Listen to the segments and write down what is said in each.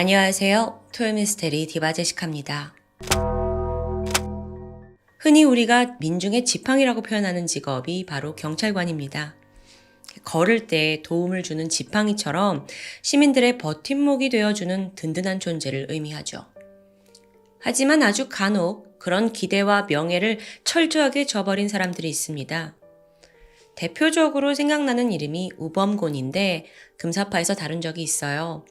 안녕하세요. 토요미스테리 디바 제시카입니다. 흔히 우리가 민중의 지팡이라고 표현하는 직업이 바로 경찰관입니다. 걸을 때 도움을 주는 지팡이처럼 시민들의 버팀목이 되어주는 든든한 존재를 의미하죠. 하지만 아주 간혹 그런 기대와 명예를 철저하게 저버린 사람들이 있습니다. 대표적으로 생각나는 이름이 우범곤인데 금사파에서 다룬 적이 있어요.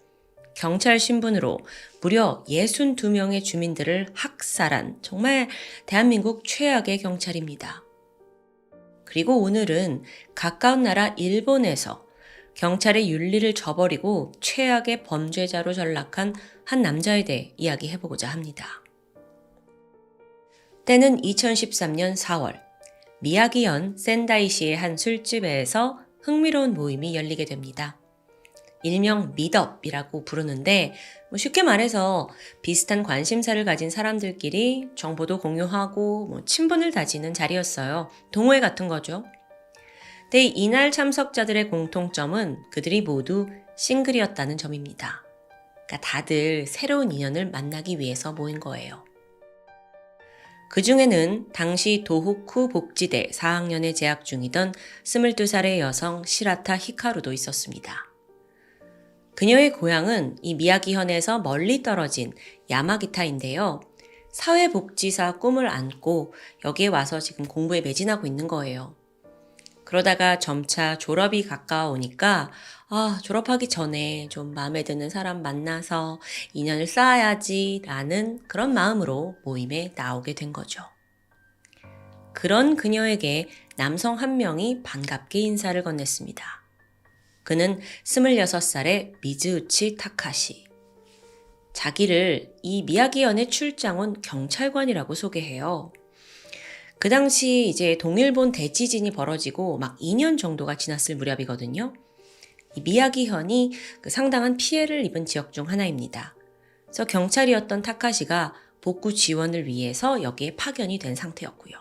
경찰 신분으로 무려 62명의 주민들을 학살한 정말 대한민국 최악의 경찰입니다. 그리고 오늘은 가까운 나라 일본에서 경찰의 윤리를 저버리고 최악의 범죄자로 전락한 한 남자에 대해 이야기해보고자 합니다. 때는 2013년 4월, 미야기현 센다이시의 한 술집에서 흥미로운 모임이 열리게 됩니다. 일명 미덥이라고 부르는데 쉽게 말해서 비슷한 관심사를 가진 사람들끼리 정보도 공유하고 친분을 다지는 자리였어요. 동호회 같은 거죠. 근데 이날 참석자들의 공통점은 그들이 모두 싱글이었다는 점입니다. 그러니까 다들 새로운 인연을 만나기 위해서 모인 거예요. 그 중에는 당시 도호쿠 복지대 4학년에 재학 중이던 22살의 여성 시라타 히카루도 있었습니다. 그녀의 고향은 이 미야기현에서 멀리 떨어진 야마기타인데요. 사회복지사 꿈을 안고 여기에 와서 지금 공부에 매진하고 있는 거예요. 그러다가 점차 졸업이 가까우니까 졸업하기 전에 좀 마음에 드는 사람 만나서 인연을 쌓아야지 라는 그런 마음으로 모임에 나오게 된 거죠. 그런 그녀에게 남성 한 명이 반갑게 인사를 건넸습니다. 그는 26살의 미즈우치 타카시. 자기를 이 미야기현에 출장 온 경찰관이라고 소개해요. 그 당시 이제 동일본 대지진이 벌어지고 막 2년 정도가 지났을 무렵이거든요. 이 미야기현이 상당한 피해를 입은 지역 중 하나입니다. 그래서 경찰이었던 타카시가 복구 지원을 위해서 여기에 파견이 된 상태였고요.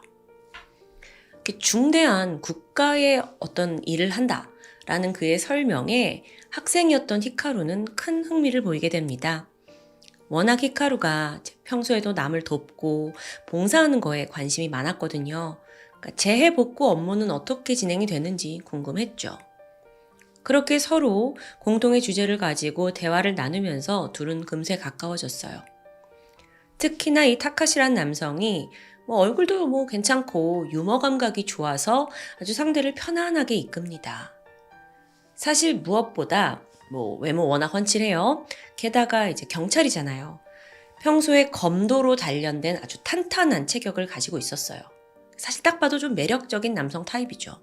중대한 국가의 어떤 일을 한다. 라는 그의 설명에 학생이었던 히카루는 큰 흥미를 보이게 됩니다. 워낙 히카루가 평소에도 남을 돕고 봉사하는 거에 관심이 많았거든요. 그러니까 재해 복구 업무는 어떻게 진행이 되는지 궁금했죠. 그렇게 서로 공통의 주제를 가지고 대화를 나누면서 둘은 금세 가까워졌어요. 특히나 이 타카시란 남성이 얼굴도 괜찮고 유머 감각이 좋아서 아주 상대를 편안하게 이끕니다. 사실 무엇보다 외모 워낙 훤칠해요. 게다가 이제 경찰이잖아요. 평소에 검도로 단련된 아주 탄탄한 체격을 가지고 있었어요. 사실 딱 봐도 좀 매력적인 남성 타입이죠.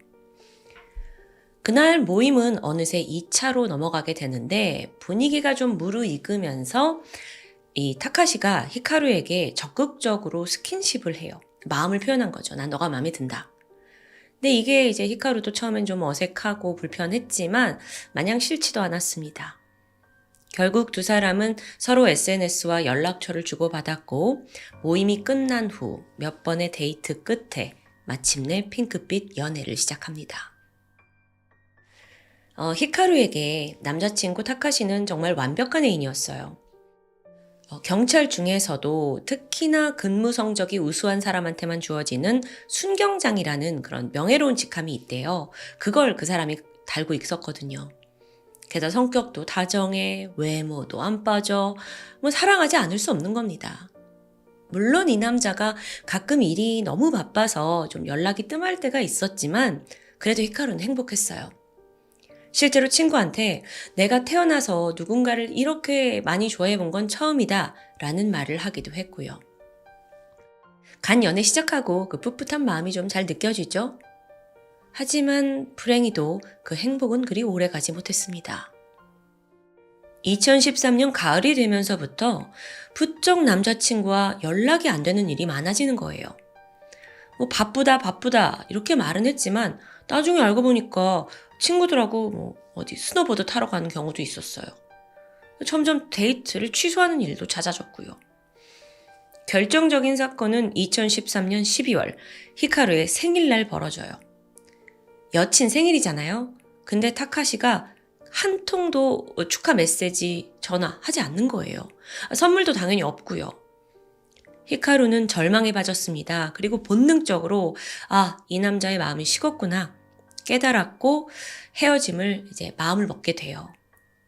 그날 모임은 어느새 2차로 넘어가게 되는데 분위기가 좀 무르익으면서 이 타카시가 히카루에게 적극적으로 스킨십을 해요. 마음을 표현한 거죠. 난 너가 마음에 든다. 근데 이게 이제 히카루도 처음엔 좀 어색하고 불편했지만 마냥 싫지도 않았습니다. 결국 두 사람은 서로 SNS와 연락처를 주고받았고 모임이 끝난 후 몇 번의 데이트 끝에 마침내 핑크빛 연애를 시작합니다. 히카루에게 남자친구 타카시는 정말 완벽한 애인이었어요. 경찰 중에서도 특히나 근무 성적이 우수한 사람한테만 주어지는 순경장이라는 그런 명예로운 직함이 있대요. 그걸 그 사람이 달고 있었거든요. 게다가 성격도 다정해, 외모도 안 빠져, 사랑하지 않을 수 없는 겁니다. 물론 이 남자가 가끔 일이 너무 바빠서 좀 연락이 뜸할 때가 있었지만 그래도 히카루는 행복했어요. 실제로 친구한테 내가 태어나서 누군가를 이렇게 많이 좋아해 본 건 처음이다 라는 말을 하기도 했고요. 간 연애 시작하고 그 풋풋한 마음이 좀 잘 느껴지죠? 하지만 불행히도 그 행복은 그리 오래 가지 못했습니다. 2013년 가을이 되면서부터 부쩍 남자친구와 연락이 안 되는 일이 많아지는 거예요. 바쁘다 이렇게 말은 했지만 나중에 알고 보니까 친구들하고 어디 스노보드 타러 가는 경우도 있었어요. 점점 데이트를 취소하는 일도 잦아졌고요. 결정적인 사건은 2013년 12월 히카루의 생일날 벌어져요. 여친 생일이잖아요. 근데 타카시가 한 통도 축하 메시지, 전화 하지 않는 거예요. 선물도 당연히 없고요. 히카루는 절망에 빠졌습니다. 그리고 본능적으로 이 남자의 마음이 식었구나 깨달았고 헤어짐을 이제 마음을 먹게 돼요.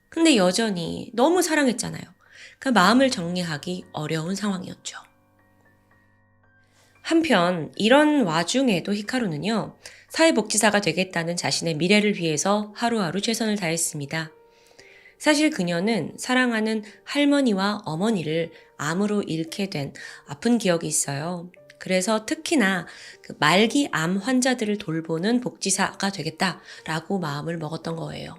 근데 여전히 너무 사랑했잖아요. 그 마음을 정리하기 어려운 상황이었죠. 한편 이런 와중에도 히카루는요, 사회복지사가 되겠다는 자신의 미래를 위해서 하루하루 최선을 다했습니다. 사실 그녀는 사랑하는 할머니와 어머니를 암으로 잃게 된 아픈 기억이 있어요. 그래서 특히나 그 말기 암 환자들을 돌보는 복지사가 되겠다라고 마음을 먹었던 거예요.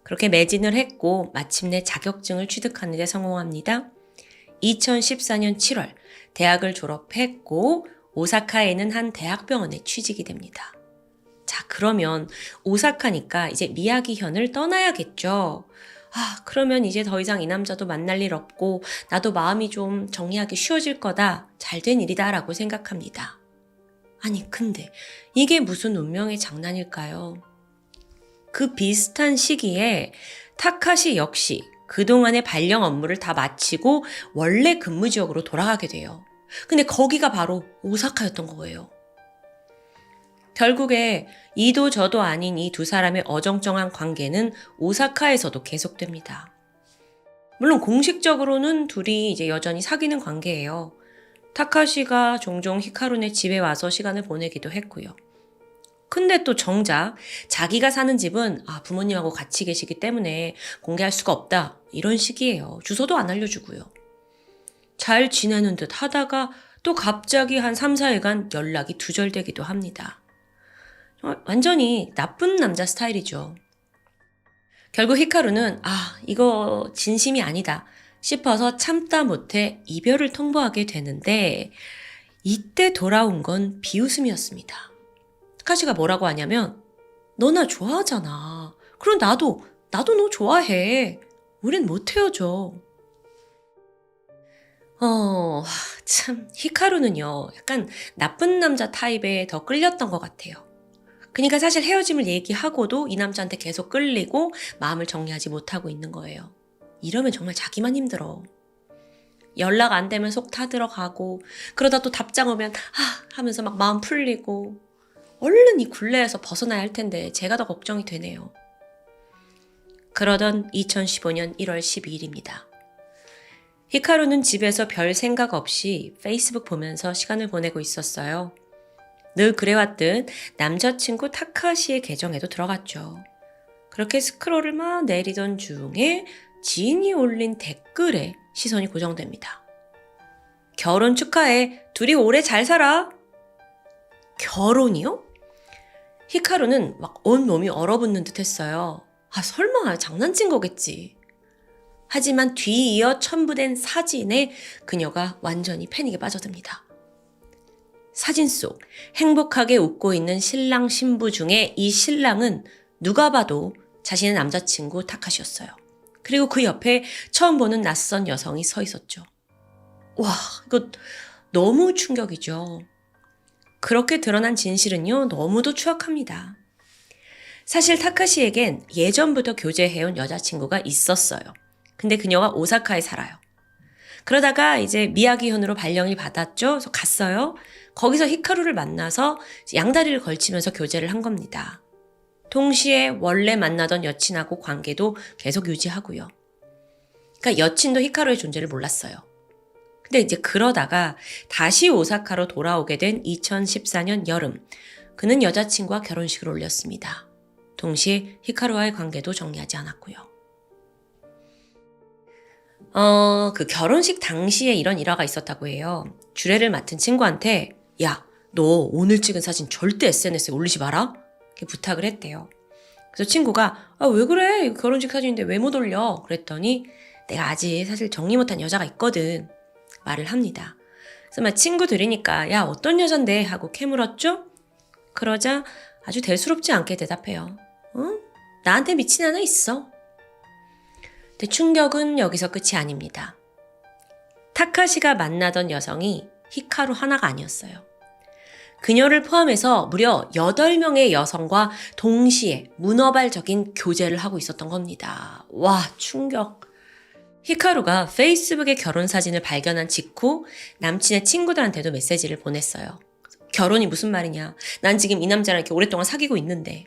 그렇게 매진을 했고 마침내 자격증을 취득하는 데 성공합니다. 2014년 7월 대학을 졸업했고 오사카에는 한 대학병원에 취직이 됩니다. 자, 그러면 오사카니까 이제 미야기현을 떠나야겠죠. 그러면 이제 더 이상 이 남자도 만날 일 없고 나도 마음이 좀 정리하기 쉬워질 거다. 잘된 일이다 라고 생각합니다. 아니 근데 이게 무슨 운명의 장난일까요? 그 비슷한 시기에 타카시 역시 그동안의 발령 업무를 다 마치고 원래 근무 지역으로 돌아가게 돼요. 근데 거기가 바로 오사카였던 거예요. 결국에 이도 저도 아닌 이 두 사람의 어정쩡한 관계는 오사카에서도 계속됩니다. 물론 공식적으로는 둘이 이제 여전히 사귀는 관계예요. 타카시가 종종 히카루네 집에 와서 시간을 보내기도 했고요. 근데 또 정작 자기가 사는 집은 부모님하고 같이 계시기 때문에 공개할 수가 없다 이런 식이에요. 주소도 안 알려주고요. 잘 지내는 듯 하다가 또 갑자기 한 3, 4일간 연락이 두절되기도 합니다. 완전히 나쁜 남자 스타일이죠. 결국 히카루는 이거 진심이 아니다 싶어서 참다 못해 이별을 통보하게 되는데 이때 돌아온 건 비웃음이었습니다. 타카시가 뭐라고 하냐면 너 나 좋아하잖아. 그럼 나도 너 좋아해. 우린 못 헤어져. 참 히카루는요 약간 나쁜 남자 타입에 더 끌렸던 것 같아요. 그러니까 사실 헤어짐을 얘기하고도 이 남자한테 계속 끌리고 마음을 정리하지 못하고 있는 거예요. 이러면 정말 자기만 힘들어. 연락 안 되면 속 타들어가고 그러다 또 답장 오면 하면서 막 마음 풀리고 얼른 이 굴레에서 벗어나야 할 텐데 제가 더 걱정이 되네요. 그러던 2015년 1월 12일입니다. 히카루는 집에서 별 생각 없이 페이스북 보면서 시간을 보내고 있었어요. 늘 그래왔듯 남자친구 타카시의 계정에도 들어갔죠. 그렇게 스크롤을 막 내리던 중에 지인이 올린 댓글에 시선이 고정됩니다. 결혼 축하해. 둘이 오래 잘 살아. 결혼이요? 히카루는 막 온 몸이 얼어붙는 듯 했어요. 설마 장난친 거겠지. 하지만 뒤이어 첨부된 사진에 그녀가 완전히 패닉에 빠져듭니다. 사진 속 행복하게 웃고 있는 신랑 신부 중에 이 신랑은 누가 봐도 자신의 남자친구 타카시였어요. 그리고 그 옆에 처음 보는 낯선 여성이 서 있었죠. 와, 이거 너무 충격이죠. 그렇게 드러난 진실은요, 너무도 추악합니다. 사실 타카시에겐 예전부터 교제해온 여자친구가 있었어요. 근데 그녀가 오사카에 살아요. 그러다가 이제 미야기현으로 발령을 받았죠. 그래서 갔어요. 거기서 히카루를 만나서 양다리를 걸치면서 교제를 한 겁니다. 동시에 원래 만나던 여친하고 관계도 계속 유지하고요. 그러니까 여친도 히카루의 존재를 몰랐어요. 근데 이제 그러다가 다시 오사카로 돌아오게 된 2014년 여름, 그는 여자친구와 결혼식을 올렸습니다. 동시에 히카루와의 관계도 정리하지 않았고요. 그 결혼식 당시에 이런 일화가 있었다고 해요. 주례를 맡은 친구한테 야, 너 오늘 찍은 사진 절대 SNS에 올리지 마라? 이렇게 부탁을 했대요. 그래서 친구가 왜 그래? 결혼식 사진인데 왜 못 올려? 그랬더니 내가 아직 사실 정리 못한 여자가 있거든. 말을 합니다. 그래서 막 친구 들으니까 야, 어떤 여잔데? 하고 캐물었죠? 그러자 아주 대수롭지 않게 대답해요. 나한테 미친 하나 있어. 근데 충격은 여기서 끝이 아닙니다. 타카시가 만나던 여성이 히카루 하나가 아니었어요. 그녀를 포함해서 무려 8명의 여성과 동시에 문어발적인 교제를 하고 있었던 겁니다. 와, 충격. 히카루가 페이스북에 결혼 사진을 발견한 직후 남친의 친구들한테도 메시지를 보냈어요. 결혼이 무슨 말이냐. 난 지금 이 남자랑 이렇게 오랫동안 사귀고 있는데.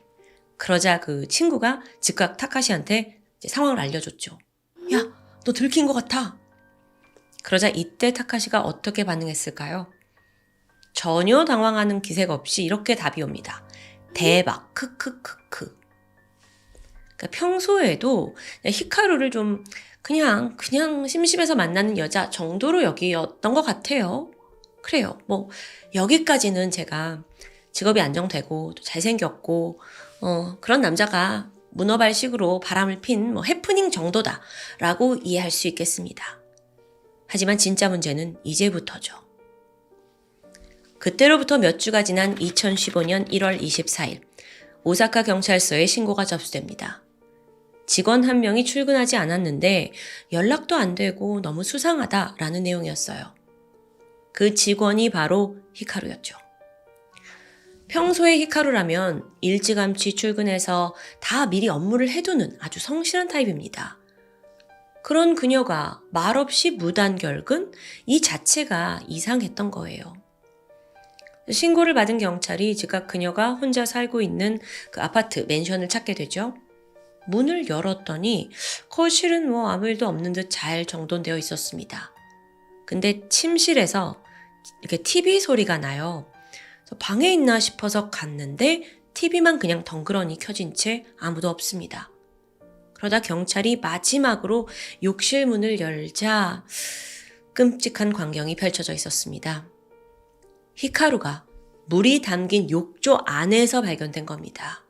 그러자 그 친구가 즉각 타카시한테 상황을 알려줬죠. 야, 너 들킨 것 같아. 그러자 이때 타카시가 어떻게 반응했을까요? 전혀 당황하는 기색 없이 이렇게 답이 옵니다. 대박, 크크크크. 그러니까 평소에도 히카루를 좀 그냥 심심해서 만나는 여자 정도로 여기었던 것 같아요. 그래요. 뭐 여기까지는 제가 직업이 안정되고 또 잘생겼고 그런 남자가 문어발식으로 바람을 핀 뭐 해프닝 정도다라고 이해할 수 있겠습니다. 하지만 진짜 문제는 이제부터죠. 그때로부터 몇 주가 지난 2015년 1월 24일 오사카 경찰서에 신고가 접수됩니다. 직원 한 명이 출근하지 않았는데 연락도 안 되고 너무 수상하다라는 내용이었어요. 그 직원이 바로 히카루였죠. 평소에 히카루라면 일찌감치 출근해서 다 미리 업무를 해두는 아주 성실한 타입입니다. 그런 그녀가 말없이 무단결근? 이 자체가 이상했던 거예요. 신고를 받은 경찰이 즉각 그녀가 혼자 살고 있는 그 아파트 맨션을 찾게 되죠. 문을 열었더니 거실은 뭐 아무 일도 없는 듯 잘 정돈되어 있었습니다. 근데 침실에서 이렇게 TV 소리가 나요. 방에 있나 싶어서 갔는데 TV만 그냥 덩그러니 켜진 채 아무도 없습니다. 그러다 경찰이 마지막으로 욕실 문을 열자 끔찍한 광경이 펼쳐져 있었습니다. 히카루가 물이 담긴 욕조 안에서 발견된 겁니다.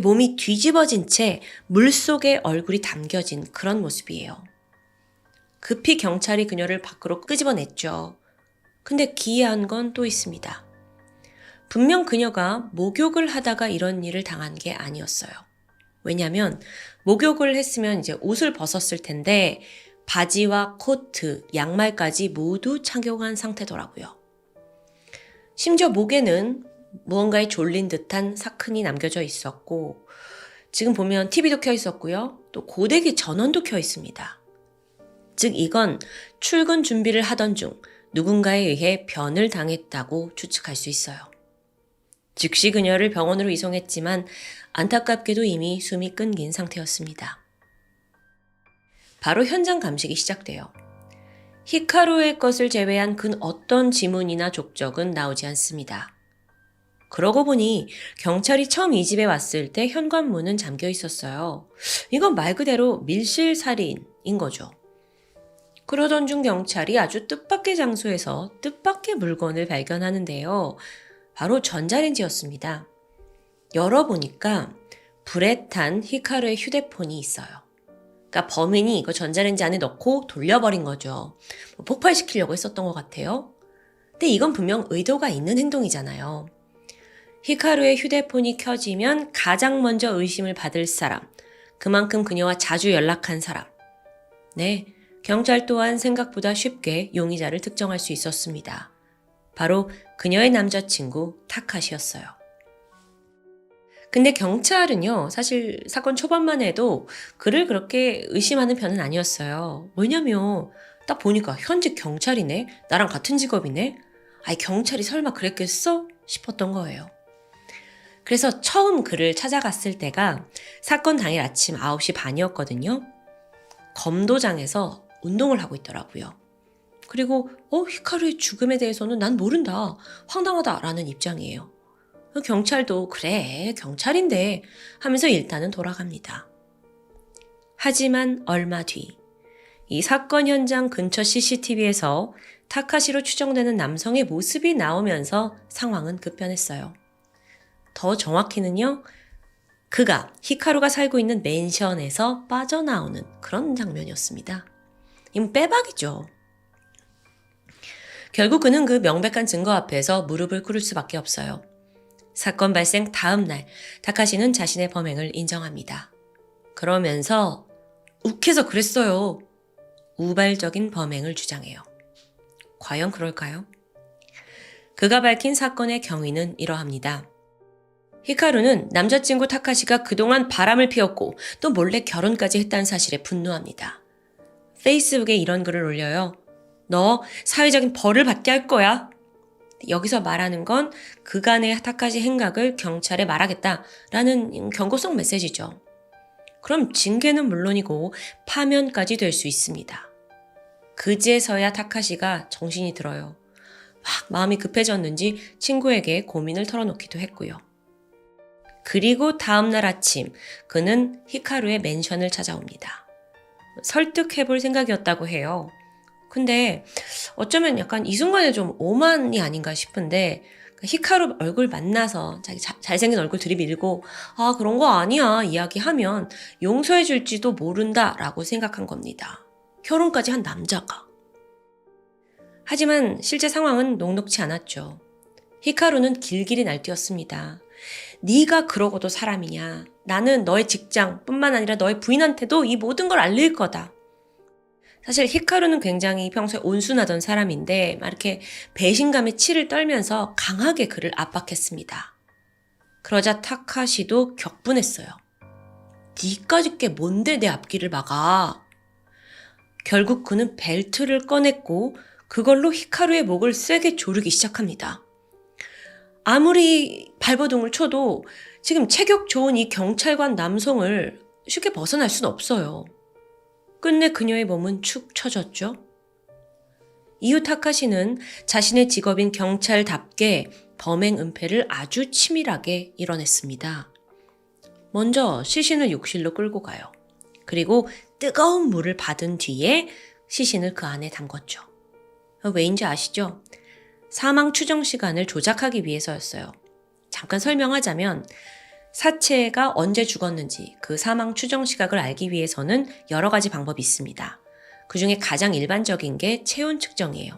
몸이 뒤집어진 채 물속에 얼굴이 담겨진 그런 모습이에요. 급히 경찰이 그녀를 밖으로 끄집어냈죠. 근데 기이한 건 또 있습니다. 분명 그녀가 목욕을 하다가 이런 일을 당한 게 아니었어요. 왜냐면 목욕을 했으면 이제 옷을 벗었을 텐데 바지와 코트, 양말까지 모두 착용한 상태더라고요. 심지어 목에는 무언가에 졸린 듯한 사큰이 남겨져 있었고 지금 보면 TV도 켜 있었고요. 또 고데기 전원도 켜 있습니다. 즉 이건 출근 준비를 하던 중 누군가에 의해 변을 당했다고 추측할 수 있어요. 즉시 그녀를 병원으로 이송했지만 안타깝게도 이미 숨이 끊긴 상태였습니다. 바로 현장 감식이 시작돼요. 히카루의 것을 제외한 그 어떤 지문이나 족적은 나오지 않습니다. 그러고 보니 경찰이 처음 이 집에 왔을 때 현관문은 잠겨 있었어요. 이건 말 그대로 밀실살인인 거죠. 그러던 중 경찰이 아주 뜻밖의 장소에서 뜻밖의 물건을 발견하는데요. 바로 전자레인지였습니다. 열어보니까 불에 탄 히카루의 휴대폰이 있어요. 그러니까 범인이 이거 전자레인지 안에 넣고 돌려버린 거죠. 폭발시키려고 했었던 것 같아요. 근데 이건 분명 의도가 있는 행동이잖아요. 히카루의 휴대폰이 켜지면 가장 먼저 의심을 받을 사람, 그만큼 그녀와 자주 연락한 사람. 네, 경찰 또한 생각보다 쉽게 용의자를 특정할 수 있었습니다. 바로 그녀의 남자친구 타카시였어요. 근데 경찰은요, 사실 사건 초반만 해도 그를 그렇게 의심하는 편은 아니었어요. 왜냐면 딱 보니까 현직 경찰이네? 나랑 같은 직업이네? 아이 경찰이 설마 그랬겠어? 싶었던 거예요. 그래서 처음 그를 찾아갔을 때가 사건 당일 아침 9시 반이었거든요. 검도장에서 운동을 하고 있더라고요. 그리고 히카루의 죽음에 대해서는 난 모른다. 황당하다라는 입장이에요. 경찰도 그래 경찰인데 하면서 일단은 돌아갑니다. 하지만 얼마 뒤 이 사건 현장 근처 CCTV에서 타카시로 추정되는 남성의 모습이 나오면서 상황은 급변했어요. 더 정확히는요. 그가 히카루가 살고 있는 맨션에서 빠져나오는 그런 장면이었습니다. 이건 빼박이죠. 결국 그는 그 명백한 증거 앞에서 무릎을 꿇을 수밖에 없어요. 사건 발생 다음 날 타카시는 자신의 범행을 인정합니다. 그러면서 욱해서 그랬어요. 우발적인 범행을 주장해요. 과연 그럴까요? 그가 밝힌 사건의 경위는 이러합니다. 히카루는 남자친구 타카시가 그동안 바람을 피웠고 또 몰래 결혼까지 했다는 사실에 분노합니다. 페이스북에 이런 글을 올려요. 너 사회적인 벌을 받게 할 거야. 여기서 말하는 건 그간의 타카시 행각을 경찰에 말하겠다라는 경고성 메시지죠. 그럼 징계는 물론이고 파면까지 될 수 있습니다. 그제서야 타카시가 정신이 들어요. 막 마음이 급해졌는지 친구에게 고민을 털어놓기도 했고요. 그리고 다음날 아침 그는 히카루의 맨션을 찾아옵니다. 설득해볼 생각이었다고 해요. 근데 어쩌면 약간 이 순간에 좀 오만이 아닌가 싶은데 히카루 얼굴 만나서 자기 잘생긴 얼굴 들이밀고 아 그런 거 아니야 이야기하면 용서해 줄지도 모른다라고 생각한 겁니다. 결혼까지 한 남자가. 하지만 실제 상황은 녹록치 않았죠. 히카루는 길길이 날뛰었습니다. 네가 그러고도 사람이냐. 나는 너의 직장뿐만 아니라 너의 부인한테도 이 모든 걸 알릴 거다. 사실 히카루는 굉장히 평소에 온순하던 사람인데 막 이렇게 배신감에 치를 떨면서 강하게 그를 압박했습니다. 그러자 타카시도 격분했어요. 니까짓 게 뭔데 내 앞길을 막아. 결국 그는 벨트를 꺼냈고 그걸로 히카루의 목을 세게 조르기 시작합니다. 아무리 발버둥을 쳐도 지금 체격 좋은 이 경찰관 남성을 쉽게 벗어날 수는 없어요. 끝내 그녀의 몸은 축 처졌죠. 이후 타카시는 자신의 직업인 경찰답게 범행 은폐를 아주 치밀하게 이뤄냈습니다. 먼저 시신을 욕실로 끌고 가요. 그리고 뜨거운 물을 받은 뒤에 시신을 그 안에 담궜죠. 왜인지 아시죠? 사망 추정 시간을 조작하기 위해서였어요. 잠깐 설명하자면 사체가 언제 죽었는지 그 사망 추정 시각을 알기 위해서는 여러 가지 방법이 있습니다. 그중에 가장 일반적인 게 체온 측정이에요.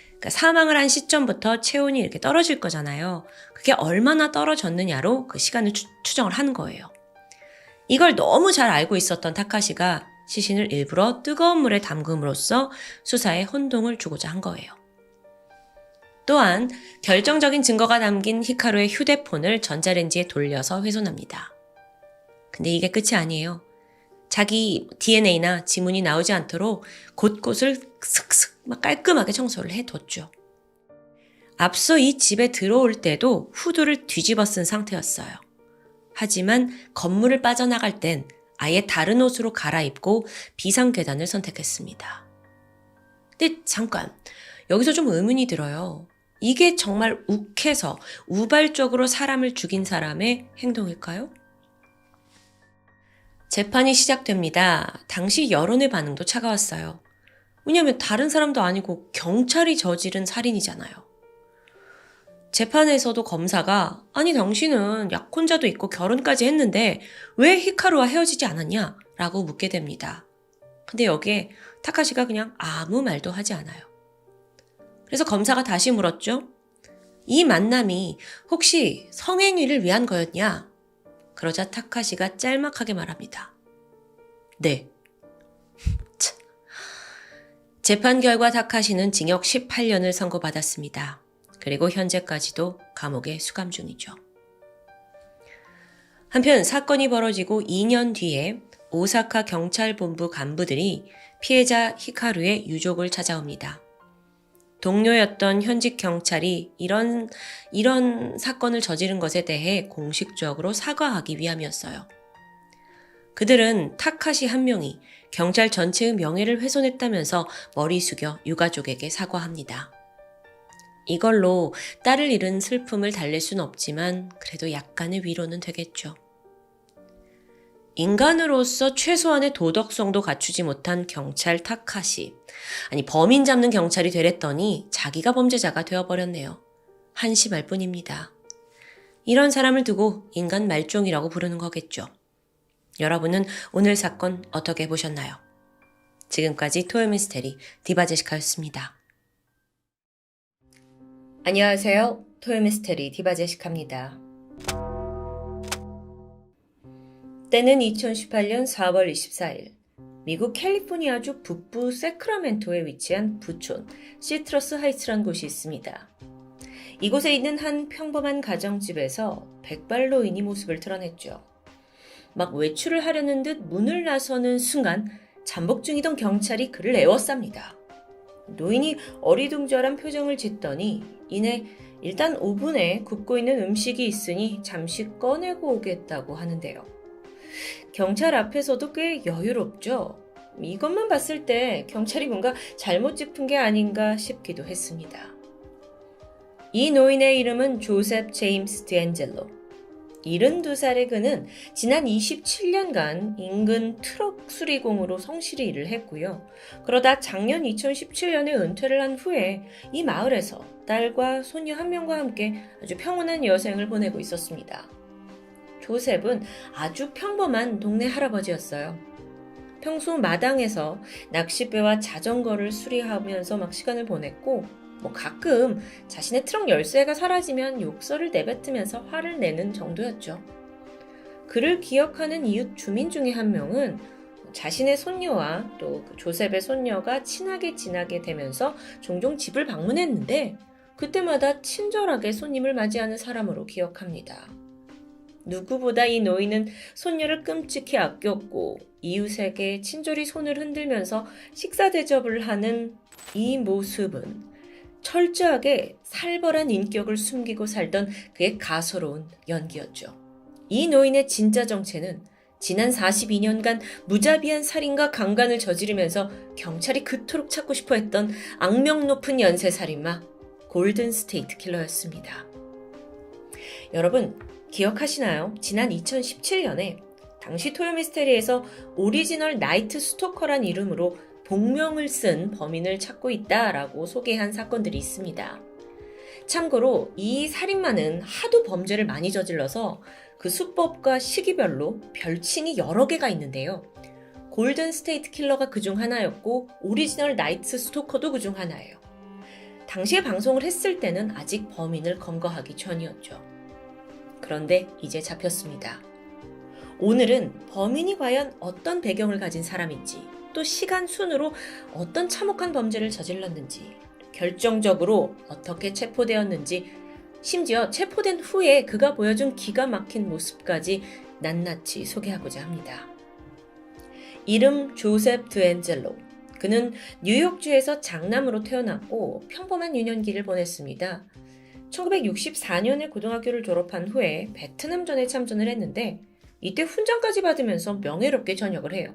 그러니까 사망을 한 시점부터 체온이 이렇게 떨어질 거잖아요. 그게 얼마나 떨어졌느냐로 그 시간을 추정을 하는 거예요. 이걸 너무 잘 알고 있었던 타카시가 시신을 일부러 뜨거운 물에 담금으로써 수사에 혼동을 주고자 한 거예요. 또한 결정적인 증거가 담긴 히카루의 휴대폰을 전자레인지에 돌려서 훼손합니다. 근데 이게 끝이 아니에요. 자기 DNA나 지문이 나오지 않도록 곳곳을 슥슥 막 깔끔하게 청소를 해뒀죠. 앞서 이 집에 들어올 때도 후드를 뒤집어 쓴 상태였어요. 하지만 건물을 빠져나갈 땐 아예 다른 옷으로 갈아입고 비상계단을 선택했습니다. 근데 잠깐, 여기서 좀 의문이 들어요. 이게 정말 욱해서 우발적으로 사람을 죽인 사람의 행동일까요? 재판이 시작됩니다. 당시 여론의 반응도 차가웠어요. 왜냐하면 다른 사람도 아니고 경찰이 저지른 살인이잖아요. 재판에서도 검사가 아니 당신은 약혼자도 있고 결혼까지 했는데 왜 히카루와 헤어지지 않았냐? 라고 묻게 됩니다. 근데 여기에 타카시가 그냥 아무 말도 하지 않아요. 그래서 검사가 다시 물었죠. 이 만남이 혹시 성행위를 위한 거였냐? 그러자 타카시가 짤막하게 말합니다. 네. 재판 결과 타카시는 징역 18년을 선고받았습니다. 그리고 현재까지도 감옥에 수감 중이죠. 한편 사건이 벌어지고 2년 뒤에 오사카 경찰본부 간부들이 피해자 히카루의 유족을 찾아옵니다. 동료였던 현직 경찰이 이런 사건을 저지른 것에 대해 공식적으로 사과하기 위함이었어요. 그들은 타카시 한 명이 경찰 전체의 명예를 훼손했다면서 머리 숙여 유가족에게 사과합니다. 이걸로 딸을 잃은 슬픔을 달랠 수는 없지만 그래도 약간의 위로는 되겠죠. 인간으로서 최소한의 도덕성도 갖추지 못한 경찰 타카시. 아니 범인 잡는 경찰이 되랬더니 자기가 범죄자가 되어버렸네요. 한심할 뿐입니다. 이런 사람을 두고 인간 말종이라고 부르는 거겠죠. 여러분은 오늘 사건 어떻게 보셨나요? 지금까지 토요미스테리 디바제시카였습니다. 안녕하세요. 토요미스테리 디바제시카입니다. 때는 2018년 4월 24일, 미국 캘리포니아주 북부 세크라멘토에 위치한 부촌 시트러스 하이츠라는 곳이 있습니다. 이곳에 있는 한 평범한 가정집에서 백발노인이 모습을 드러냈죠. 막 외출을 하려는 듯 문을 나서는 순간 잠복 중이던 경찰이 그를 에워쌉니다. 노인이 어리둥절한 표정을 짓더니 이내 일단 오븐에 굽고 있는 음식이 있으니 잠시 꺼내고 오겠다고 하는데요. 경찰 앞에서도 꽤 여유롭죠. 이것만 봤을 때 경찰이 뭔가 잘못 짚은 게 아닌가 싶기도 했습니다. 이 노인의 이름은 조셉 제임스 디앤젤로. 72살의 그는 지난 27년간 인근 트럭 수리공으로 성실히 일을 했고요. 그러다 작년 2017년에 은퇴를 한 후에 이 마을에서 딸과 손녀 한 명과 함께 아주 평온한 여생을 보내고 있었습니다. 조셉은 아주 평범한 동네 할아버지였어요. 평소 마당에서 낚싯배와 자전거를 수리하면서 막 시간을 보냈고 가끔 자신의 트럭 열쇠가 사라지면 욕설을 내뱉으면서 화를 내는 정도였죠. 그를 기억하는 이웃 주민 중에 한 명은 자신의 손녀와 또 조셉의 손녀가 친하게 지나게 되면서 종종 집을 방문했는데 그때마다 친절하게 손님을 맞이하는 사람으로 기억합니다. 누구보다 이 노인은 손녀를 끔찍히 아꼈고 이웃에게 친절히 손을 흔들면서 식사 대접을 하는 이 모습은 철저하게 살벌한 인격을 숨기고 살던 그의 가소로운 연기였죠. 이 노인의 진짜 정체는 지난 42년간 무자비한 살인과 강간을 저지르면서 경찰이 그토록 찾고 싶어 했던 악명 높은 연쇄살인마 골든 스테이트 킬러였습니다. 여러분 기억하시나요? 지난 2017년에 당시 토요미스테리에서 오리지널 나이트 스토커란 이름으로 복명을 쓴 범인을 찾고 있다라고 소개한 사건들이 있습니다. 참고로 이 살인마는 하도 범죄를 많이 저질러서 그 수법과 시기별로 별칭이 여러 개가 있는데요. 골든 스테이트 킬러가 그중 하나였고 오리지널 나이트 스토커도 그중 하나예요. 당시에 방송을 했을 때는 아직 범인을 검거하기 전이었죠. 그런데 이제 잡혔습니다. 오늘은 범인이 과연 어떤 배경을 가진 사람인지 또 시간 순으로 어떤 참혹한 범죄를 저질렀는지 결정적으로 어떻게 체포되었는지 심지어 체포된 후에 그가 보여준 기가 막힌 모습까지 낱낱이 소개하고자 합니다. 이름 조셉 드앤젤로. 그는 뉴욕주에서 장남으로 태어났고 평범한 유년기를 보냈습니다. 1964년에 고등학교를 졸업한 후에 베트남전에 참전을 했는데 이때 훈장까지 받으면서 명예롭게 전역을 해요.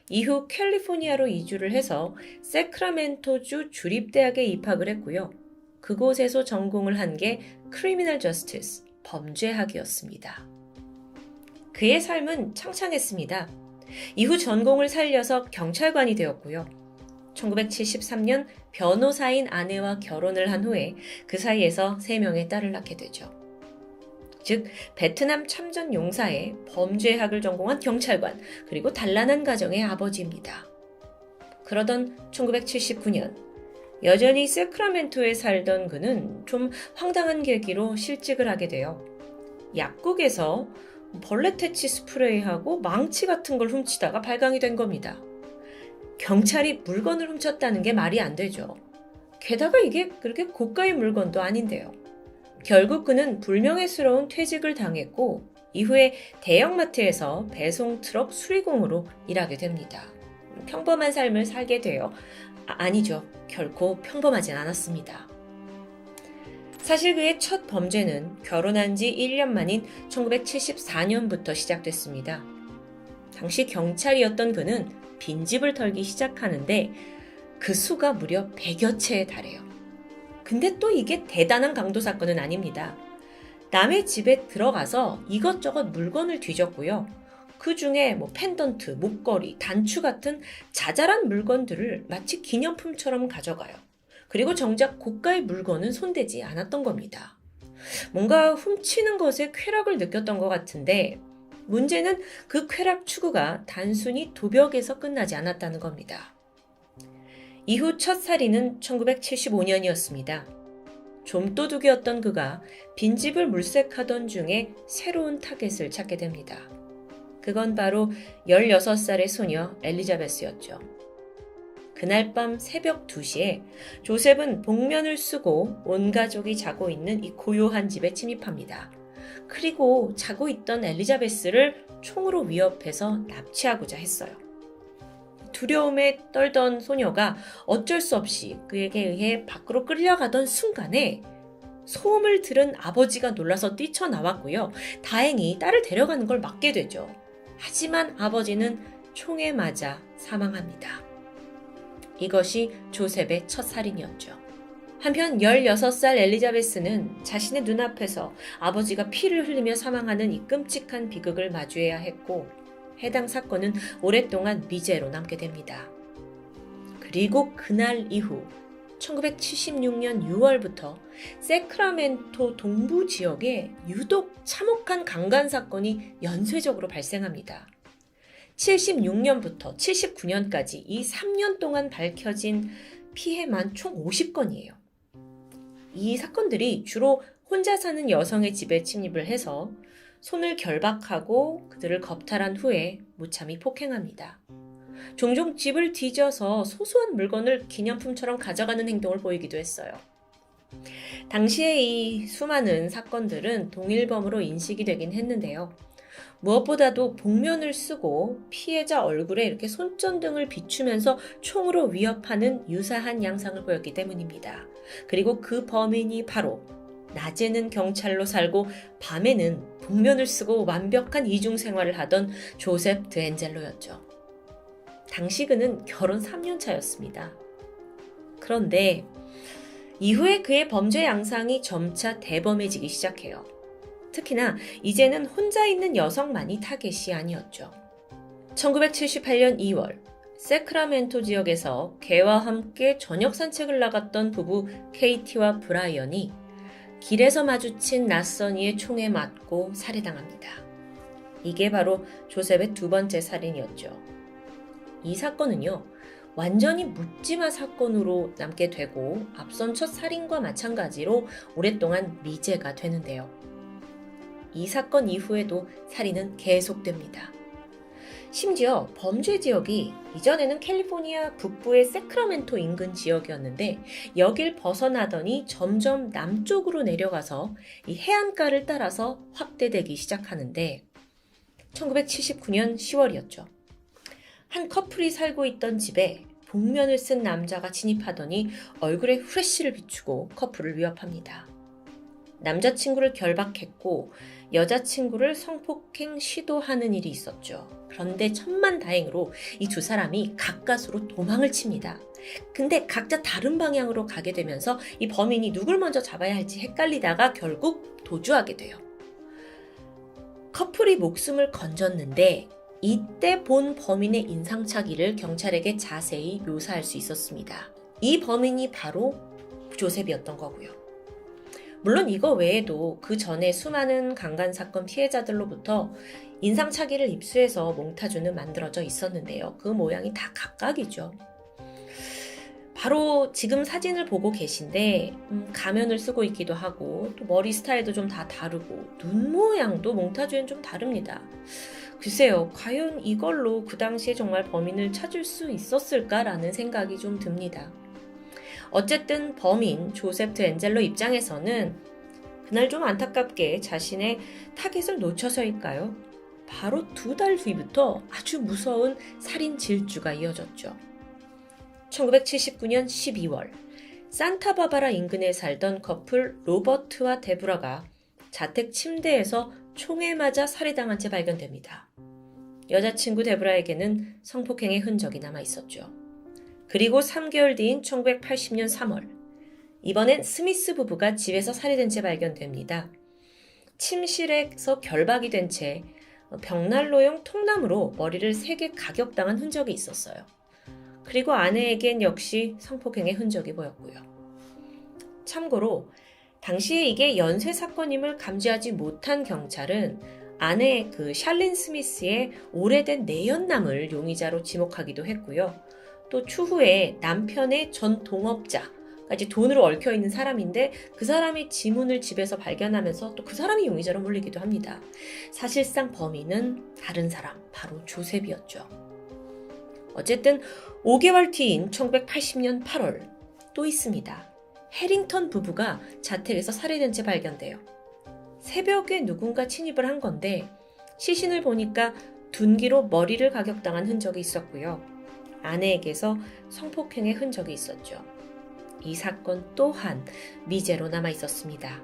이후 캘리포니아로 이주를 해서 세크라멘토주 주립대학에 입학을 했고요. 그곳에서 전공을 한 게 크리미널 저스티스, 범죄학이었습니다. 그의 삶은 창창했습니다. 이후 전공을 살려서 경찰관이 되었고요. 1973년 변호사인 아내와 결혼을 한 후에 그 사이에서 3명의 딸을 낳게 되죠. 즉 베트남 참전 용사의 범죄학을 전공한 경찰관 그리고 단란한 가정의 아버지입니다. 그러던 1979년 여전히 세크라멘토에 살던 그는 좀 황당한 계기로 실직을 하게 돼요. 약국에서 벌레 퇴치 스프레이하고 망치 같은 걸 훔치다가 발각이 된 겁니다. 경찰이 물건을 훔쳤다는 게 말이 안 되죠. 게다가 이게 그렇게 고가의 물건도 아닌데요. 결국 그는 불명예스러운 퇴직을 당했고 이후에 대형마트에서 배송 트럭 수리공으로 일하게 됩니다. 평범한 삶을 살게 돼요. 아니죠. 결코 평범하진 않았습니다. 사실 그의 첫 범죄는 결혼한 지 1년 만인 1974년부터 시작됐습니다. 당시 경찰이었던 그는 빈집을 털기 시작하는데 그 수가 무려 100여 채에 달해요. 근데 또 이게 대단한 강도 사건은 아닙니다. 남의 집에 들어가서 이것저것 물건을 뒤졌고요. 그 중에 펜던트, 목걸이, 단추 같은 자잘한 물건들을 마치 기념품처럼 가져가요. 그리고 정작 고가의 물건은 손대지 않았던 겁니다. 뭔가 훔치는 것에 쾌락을 느꼈던 것 같은데 문제는 그 쾌락 추구가 단순히 도벽에서 끝나지 않았다는 겁니다. 이후 첫 살인은 1975년이었습니다. 좀도둑이었던 그가 빈집을 물색하던 중에 새로운 타겟을 찾게 됩니다. 그건 바로 16살의 소녀 엘리자베스였죠. 그날 밤 새벽 2시에 조셉은 복면을 쓰고 온 가족이 자고 있는 이 고요한 집에 침입합니다. 그리고 자고 있던 엘리자베스를 총으로 위협해서 납치하고자 했어요. 두려움에 떨던 소녀가 어쩔 수 없이 그에게 의해 밖으로 끌려가던 순간에 소음을 들은 아버지가 놀라서 뛰쳐나왔고요. 다행히 딸을 데려가는 걸 막게 되죠. 하지만 아버지는 총에 맞아 사망합니다. 이것이 조셉의 첫 살인이었죠. 한편 16살 엘리자베스는 자신의 눈앞에서 아버지가 피를 흘리며 사망하는 이 끔찍한 비극을 마주해야 했고 해당 사건은 오랫동안 미제로 남게 됩니다. 그리고 그날 이후 1976년 6월부터 세크라멘토 동부 지역에 유독 참혹한 강간 사건이 연쇄적으로 발생합니다. 76년부터 79년까지 이 3년 동안 밝혀진 피해만 총 50건이에요. 이 사건들이 주로 혼자 사는 여성의 집에 침입을 해서 손을 결박하고 그들을 겁탈한 후에 무참히 폭행합니다. 종종 집을 뒤져서 소소한 물건을 기념품처럼 가져가는 행동을 보이기도 했어요. 당시에 이 수많은 사건들은 동일범으로 인식이 되긴 했는데요. 무엇보다도 복면을 쓰고 피해자 얼굴에 이렇게 손전등을 비추면서 총으로 위협하는 유사한 양상을 보였기 때문입니다. 그리고 그 범인이 바로 낮에는 경찰로 살고 밤에는 복면을 쓰고 완벽한 이중 생활을 하던 조셉 드엔젤로였죠. 당시 그는 결혼 3년 차였습니다. 그런데 이후에 그의 범죄 양상이 점차 대범해지기 시작해요. 특히나 이제는 혼자 있는 여성만이 타겟이 아니었죠. 1978년 2월 세크라멘토 지역에서 개와 함께 저녁 산책을 나갔던 부부 케이티와 브라이언이 길에서 마주친 낯선 이의 총에 맞고 살해당합니다. 이게 바로 조셉의 두 번째 살인이었죠. 이 사건은요, 완전히 묻지마 사건으로 남게 되고 앞선 첫 살인과 마찬가지로 오랫동안 미제가 되는데요. 이 사건 이후에도 살인은 계속됩니다. 심지어 범죄 지역이 이전에는 캘리포니아 북부의 세크라멘토 인근 지역이었는데 여길 벗어나더니 점점 남쪽으로 내려가서 이 해안가를 따라서 확대되기 시작하는데 1979년 10월이었죠. 한 커플이 살고 있던 집에 복면을 쓴 남자가 진입하더니 얼굴에 후레쉬를 비추고 커플을 위협합니다. 남자친구를 결박했고 여자친구를 성폭행 시도하는 일이 있었죠. 그런데 천만다행으로 이 두 사람이 가까스로 도망을 칩니다. 근데 각자 다른 방향으로 가게 되면서 이 범인이 누굴 먼저 잡아야 할지 헷갈리다가 결국 도주하게 돼요. 커플이 목숨을 건졌는데 이때 본 범인의 인상착의를 경찰에게 자세히 묘사할 수 있었습니다. 이 범인이 바로 조셉이었던 거고요. 물론 이거 외에도 그 전에 수많은 강간 사건 피해자들로부터 인상착의를 입수해서 몽타주는 만들어져 있었는데요. 그 모양이 다 각각이죠. 바로 지금 사진을 보고 계신데 가면을 쓰고 있기도 하고 또 머리 스타일도 좀 다 다르고 눈 모양도 몽타주엔 좀 다릅니다. 글쎄요, 과연 이걸로 그 당시에 정말 범인을 찾을 수 있었을까라는 생각이 좀 듭니다. 어쨌든 범인 조셉 드엔젤로 입장에서는 그날 좀 안타깝게 자신의 타겟을 놓쳐서일까요? 바로 2달 뒤부터 아주 무서운 살인 질주가 이어졌죠. 1979년 12월 산타바바라 인근에 살던 커플 로버트와 데브라가 자택 침대에서 총에 맞아 살해당한 채 발견됩니다. 여자친구 데브라에게는 성폭행의 흔적이 남아 있었죠. 그리고 3개월 뒤인 1980년 3월 이번엔 스미스 부부가 집에서 살해된 채 발견됩니다. 침실에서 결박이 된 채 벽난로용 통나무로 머리를 3개 가격당한 흔적이 있었어요. 그리고 아내에겐 역시 성폭행의 흔적이 보였고요. 참고로 당시에 이게 연쇄 사건임을 감지하지 못한 경찰은 아내 샬린 스미스의 오래된 내연남을 용의자로 지목하기도 했고요. 또 추후에 남편의 전 동업자까지 돈으로 얽혀있는 사람인데 그 사람이 지문을 집에서 발견하면서 또 그 사람이 용의자로 몰리기도 합니다. 사실상 범인은 다른 사람, 바로 조셉이었죠. 어쨌든 5개월 뒤인 1980년 8월 또 있습니다. 해링턴 부부가 자택에서 살해된 채 발견돼요. 새벽에 누군가 침입을 한 건데 시신을 보니까 둔기로 머리를 가격당한 흔적이 있었고요. 아내에게서 성폭행의 흔적이 있었죠. 이 사건 또한 미제로 남아 있었습니다.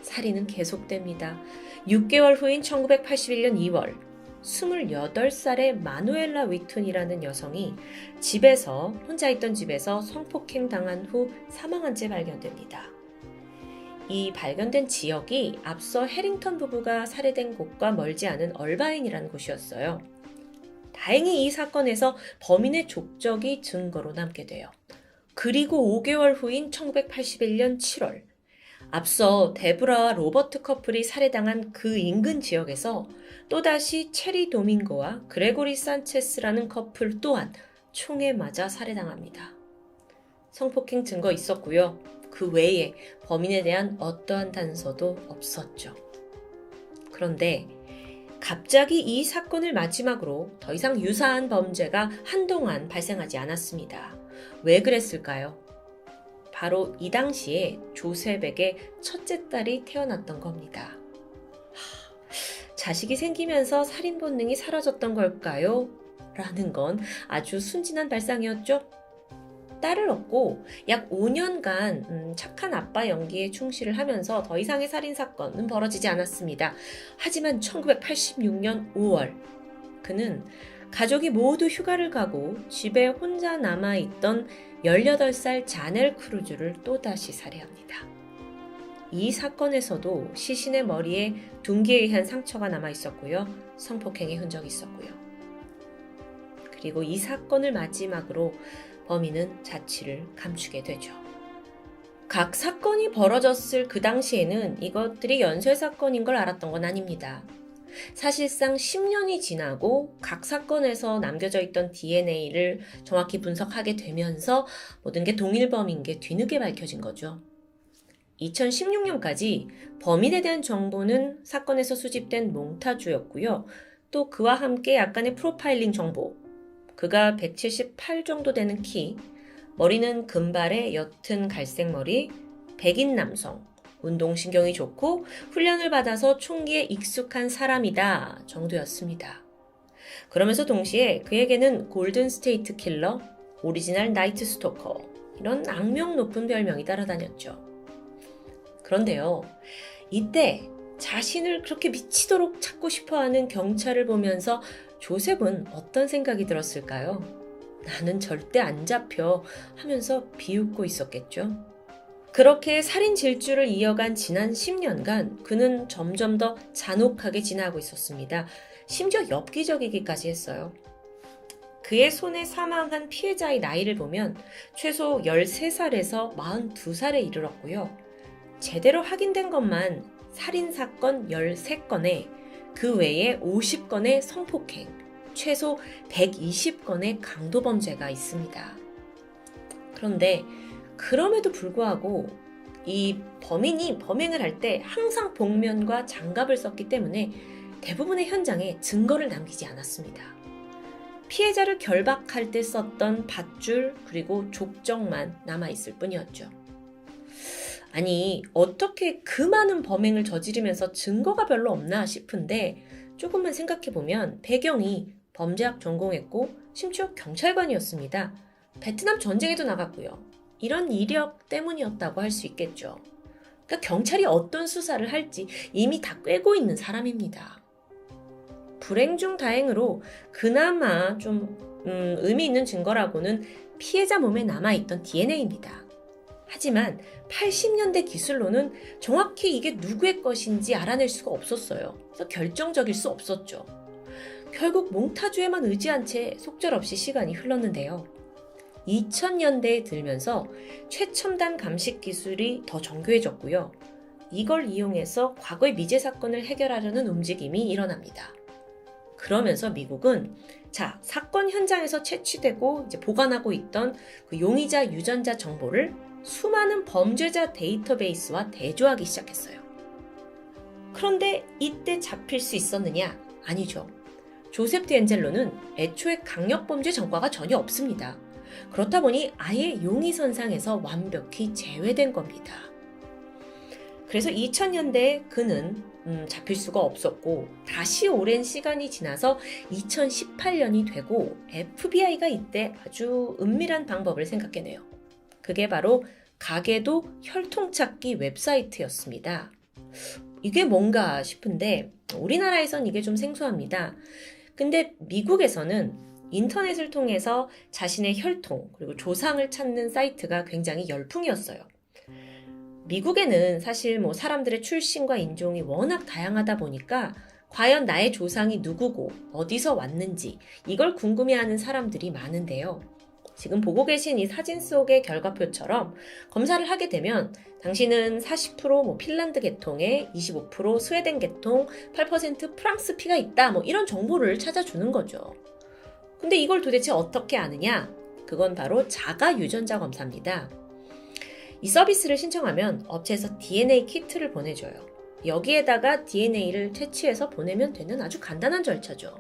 살인은 계속됩니다. 6개월 후인 1981년 2월 28살의 마누엘라 위툰이라는 여성이 혼자 있던 집에서 성폭행 당한 후 사망한 채 발견됩니다. 이 발견된 지역이 앞서 해링턴 부부가 살해된 곳과 멀지 않은 얼바인이라는 곳이었어요. 다행히 이 사건에서 범인의 족적이 증거로 남게 돼요. 그리고 5개월 후인 1981년 7월 앞서 데브라와 로버트 커플이 살해당한 그 인근 지역에서 또다시 체리 도밍고와 그레고리 산체스라는 커플 또한 총에 맞아 살해당합니다. 성폭행 증거 있었고요. 그 외에 범인에 대한 어떠한 단서도 없었죠. 그런데 갑자기 이 사건을 마지막으로 더 이상 유사한 범죄가 한동안 발생하지 않았습니다. 왜 그랬을까요? 바로 이 당시에 조셉에게 첫째 딸이 태어났던 겁니다. 자식이 생기면서 살인 본능이 사라졌던 걸까요? 라는 건 아주 순진한 발상이었죠. 딸을 얻고 약 5년간 착한 아빠 연기에 충실을 하면서 더 이상의 살인사건은 벌어지지 않았습니다. 하지만 1986년 5월 그는 가족이 모두 휴가를 가고 집에 혼자 남아있던 18살 자넬 크루즈를 또다시 살해합니다. 이 사건에서도 시신의 머리에 둔기에 의한 상처가 남아있었고요. 성폭행의 흔적이 있었고요. 그리고 이 사건을 마지막으로 범인은 자취를 감추게 되죠. 각 사건이 벌어졌을 그 당시에는 이것들이 연쇄사건인 걸 알았던 건 아닙니다. 사실상 10년이 지나고 각 사건에서 남겨져 있던 DNA를 정확히 분석하게 되면서 모든 게 동일범인 게 뒤늦게 밝혀진 거죠. 2016년까지 범인에 대한 정보는 사건에서 수집된 몽타주였고요. 또 그와 함께 약간의 프로파일링 정보, 그가 178 정도 되는 키, 머리는 금발의 옅은 갈색 머리, 백인 남성, 운동신경이 좋고 훈련을 받아서 총기에 익숙한 사람이다 정도였습니다. 그러면서 동시에 그에게는 골든 스테이트 킬러, 오리지널 나이트 스토커 이런 악명 높은 별명이 따라다녔죠. 그런데요, 이때 자신을 그렇게 미치도록 찾고 싶어하는 경찰을 보면서 조셉은 어떤 생각이 들었을까요? 나는 절대 안 잡혀 하면서 비웃고 있었겠죠. 그렇게 살인 질주를 이어간 지난 10년간 그는 점점 더 잔혹하게 지나고 있었습니다. 심지어 엽기적이기까지 했어요. 그의 손에 사망한 피해자의 나이를 보면 최소 13살에서 42살에 이르렀고요. 제대로 확인된 것만 살인사건 13건에 그 외에 50건의 성폭행, 최소 120건의 강도범죄가 있습니다. 그런데 그럼에도 불구하고 이 범인이 범행을 할 때 항상 복면과 장갑을 썼기 때문에 대부분의 현장에 증거를 남기지 않았습니다. 피해자를 결박할 때 썼던 밧줄 그리고 족적만 남아있을 뿐이었죠. 아니, 어떻게 그 많은 범행을 저지르면서 증거가 별로 없나 싶은데 조금만 생각해보면 배경이 범죄학 전공했고 심지어 경찰관이었습니다. 베트남 전쟁에도 나갔고요. 이런 이력 때문이었다고 할 수 있겠죠. 그러니까 경찰이 어떤 수사를 할지 이미 다 꿰고 있는 사람입니다. 불행 중 다행으로 그나마 좀 의미 있는 증거라고는 피해자 몸에 남아있던 DNA입니다. 하지만 80년대 기술로는 정확히 이게 누구의 것인지 알아낼 수가 없었어요. 그래서 결정적일 수 없었죠. 결국 몽타주에만 의지한 채 속절없이 시간이 흘렀는데요. 2000년대에 들면서 최첨단 감식 기술이 더 정교해졌고요. 이걸 이용해서 과거의 미제 사건을 해결하려는 움직임이 일어납니다. 그러면서 미국은 사건 현장에서 채취되고 이제 보관하고 있던 그 용의자 유전자 정보를 수많은 범죄자 데이터베이스와 대조하기 시작했어요. 그런데 이때 잡힐 수 있었느냐? 아니죠. 조셉 디엔젤로는 애초에 강력범죄 전과가 전혀 없습니다. 그렇다 보니 아예 용의선상에서 완벽히 제외된 겁니다. 그래서 2000년대에 그는 잡힐 수가 없었고 다시 오랜 시간이 지나서 2018년이 되고 FBI가 이때 아주 은밀한 방법을 생각해내요. 그게 바로 가계도 혈통찾기 웹사이트였습니다. 이게 뭔가 싶은데 우리나라에선 이게 좀 생소합니다. 근데 미국에서는 인터넷을 통해서 자신의 혈통 그리고 조상을 찾는 사이트가 굉장히 열풍이었어요. 미국에는 사실 사람들의 출신과 인종이 워낙 다양하다 보니까 과연 나의 조상이 누구고 어디서 왔는지 이걸 궁금해하는 사람들이 많은데요. 지금 보고 계신 이 사진 속의 결과표처럼 검사를 하게 되면 당신은 40% 핀란드 계통에 25% 스웨덴 계통, 8% 프랑스 피가 있다 이런 정보를 찾아주는 거죠. 근데 이걸 도대체 어떻게 아느냐? 그건 바로 자가 유전자 검사입니다. 이 서비스를 신청하면 업체에서 DNA 키트를 보내줘요. 여기에다가 DNA를 채취해서 보내면 되는 아주 간단한 절차죠.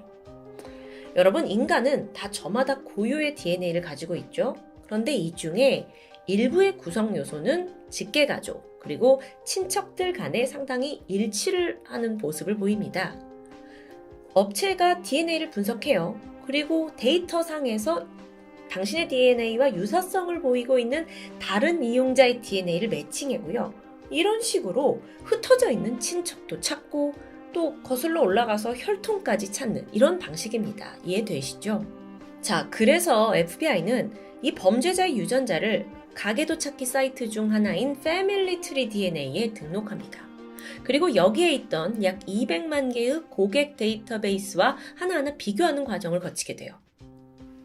여러분, 인간은 다 저마다 고유의 DNA를 가지고 있죠. 그런데 이 중에 일부의 구성 요소는 직계가족 그리고 친척들 간에 상당히 일치를 하는 모습을 보입니다. 업체가 DNA를 분석해요. 그리고 데이터상에서 당신의 DNA와 유사성을 보이고 있는 다른 이용자의 DNA를 매칭해고요. 이런 식으로 흩어져 있는 친척도 찾고 또 거슬러 올라가서 혈통까지 찾는 이런 방식입니다. 이해되시죠? 자, 그래서 FBI는 이 범죄자의 유전자를 가계도 찾기 사이트 중 하나인 패밀리 트리 DNA에 등록합니다. 그리고 여기에 있던 약 200만 개의 고객 데이터베이스와 하나하나 비교하는 과정을 거치게 돼요.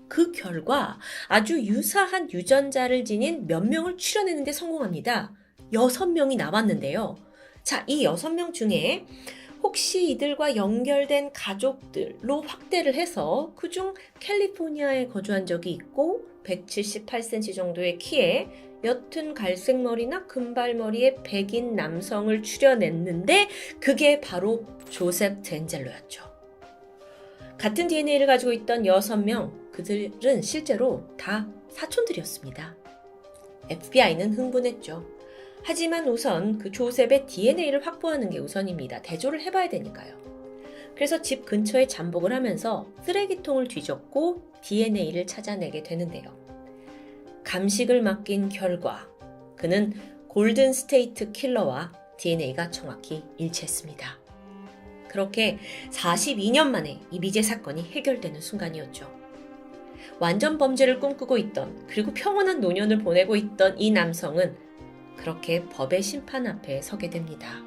그 결과 아주 유사한 유전자를 지닌 몇 명을 추려내는 데 성공합니다. 6명이 나왔는데요. 자, 이 6명 중에 혹시 이들과 연결된 가족들로 확대를 해서 그중 캘리포니아에 거주한 적이 있고 178cm 정도의 키에 옅은 갈색머리나 금발머리의 백인 남성을 추려냈는데 그게 바로 조셉 디엔젤로였죠. 같은 DNA를 가지고 있던 6명, 그들은 실제로 다 사촌들이었습니다. FBI는 흥분했죠. 하지만 우선 그 조셉의 DNA를 확보하는 게 우선입니다. 대조를 해봐야 되니까요. 그래서 집 근처에 잠복을 하면서 쓰레기통을 뒤졌고 DNA를 찾아내게 되는데요. 감식을 맡긴 결과 그는 골든 스테이트 킬러와 DNA가 정확히 일치했습니다. 그렇게 42년 만에 이 미제 사건이 해결되는 순간이었죠. 완전 범죄를 꿈꾸고 있던 그리고 평온한 노년을 보내고 있던 이 남성은 그렇게 법의 심판 앞에 서게 됩니다.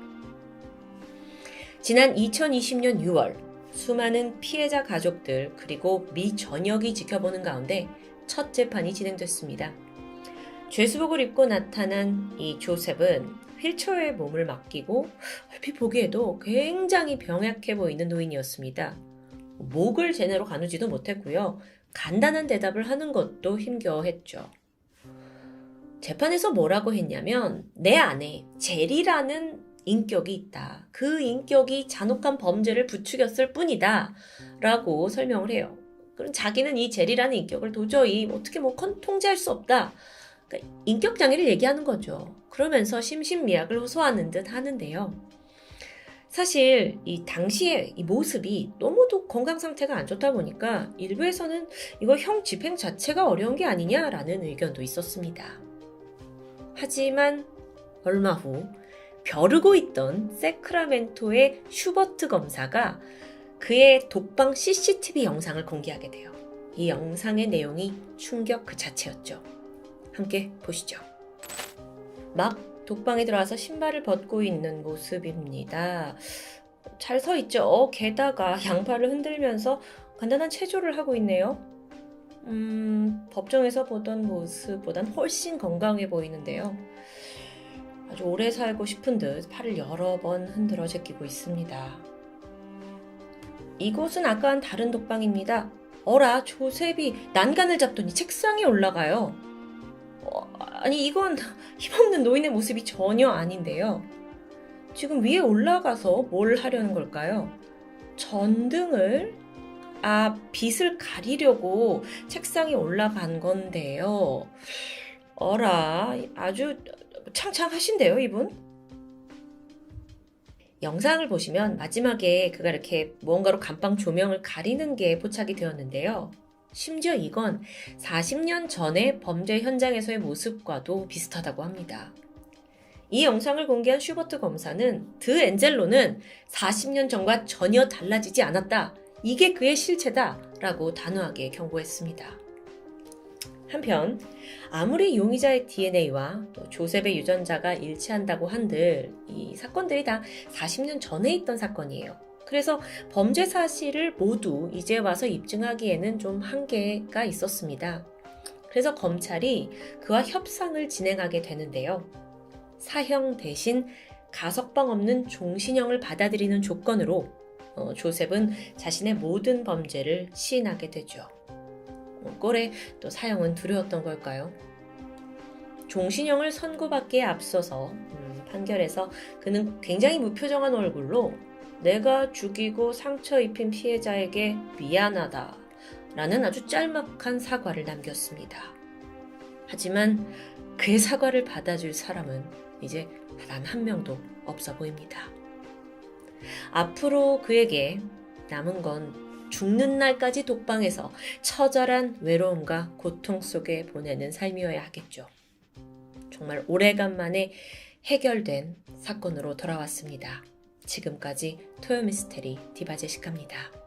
지난 2020년 6월 수많은 피해자 가족들 그리고 미 전역이 지켜보는 가운데 첫 재판이 진행됐습니다. 죄수복을 입고 나타난 이 조셉은 휠체어에 몸을 맡기고 얼핏 보기에도 굉장히 병약해 보이는 노인이었습니다. 목을 제대로 가누지도 못했고요. 간단한 대답을 하는 것도 힘겨워했죠. 재판에서 뭐라고 했냐면 내 안에 제리라는 인격이 있다. 그 인격이 잔혹한 범죄를 부추겼을 뿐이다. 라고 설명을 해요. 그럼 자기는 이 제리라는 인격을 도저히 어떻게 통제할 수 없다. 그러니까 인격 장애를 얘기하는 거죠. 그러면서 심신미약을 호소하는 듯 하는데요. 사실 이 당시의 이 모습이 너무도 건강 상태가 안 좋다 보니까 일부에서는 이거 형 집행 자체가 어려운 게 아니냐라는 의견도 있었습니다. 하지만 얼마 후 벼르고 있던 세크라멘토의 슈버트 검사가 그의 독방 CCTV 영상을 공개하게 돼요. 이 영상의 내용이 충격 그 자체였죠. 함께 보시죠. 막 독방에 들어와서 신발을 벗고 있는 모습입니다. 잘 서 있죠. 게다가 양팔을 흔들면서 간단한 체조를 하고 있네요. 법정에서 보던 모습보단 훨씬 건강해 보이는데요. 아주 오래 살고 싶은 듯 팔을 여러 번 흔들어 제끼고 있습니다. 이곳은 아까와는 다른 독방입니다. 어라, 조셉이 난간을 잡더니 책상에 올라가요. 아니, 이건 힘없는 노인의 모습이 전혀 아닌데요. 지금 위에 올라가서 뭘 하려는 걸까요? 전등을 빛을 가리려고 책상에 올라간 건데요. 어라, 아주 창창하신데요, 이분? 영상을 보시면 마지막에 그가 이렇게 무언가로 감방 조명을 가리는 게 포착이 되었는데요. 심지어 이건 40년 전의 범죄 현장에서의 모습과도 비슷하다고 합니다. 이 영상을 공개한 슈버트 검사는 드 엔젤로는 40년 전과 전혀 달라지지 않았다. 이게 그의 실체다. 라고 단호하게 경고했습니다. 한편 아무리 용의자의 DNA와 또 조셉의 유전자가 일치한다고 한들 이 사건들이 다 40년 전에 있던 사건이에요. 그래서 범죄 사실을 모두 이제 와서 입증하기에는 좀 한계가 있었습니다. 그래서 검찰이 그와 협상을 진행하게 되는데요. 사형 대신 가석방 없는 종신형을 받아들이는 조건으로 조셉은 자신의 모든 범죄를 시인하게 되죠. 꼴에 또 사형은 두려웠던 걸까요? 종신형을 선고받기에 앞서서 판결에서 그는 굉장히 무표정한 얼굴로 내가 죽이고 상처 입힌 피해자에게 미안하다 라는 아주 짤막한 사과를 남겼습니다. 하지만 그의 사과를 받아줄 사람은 이제 단 한 명도 없어 보입니다. 앞으로 그에게 남은 건 죽는 날까지 독방에서 처절한 외로움과 고통 속에 보내는 삶이어야 하겠죠. 정말 오래간만에 해결된 사건으로 돌아왔습니다. 지금까지 토요미스테리 디바제시카입니다.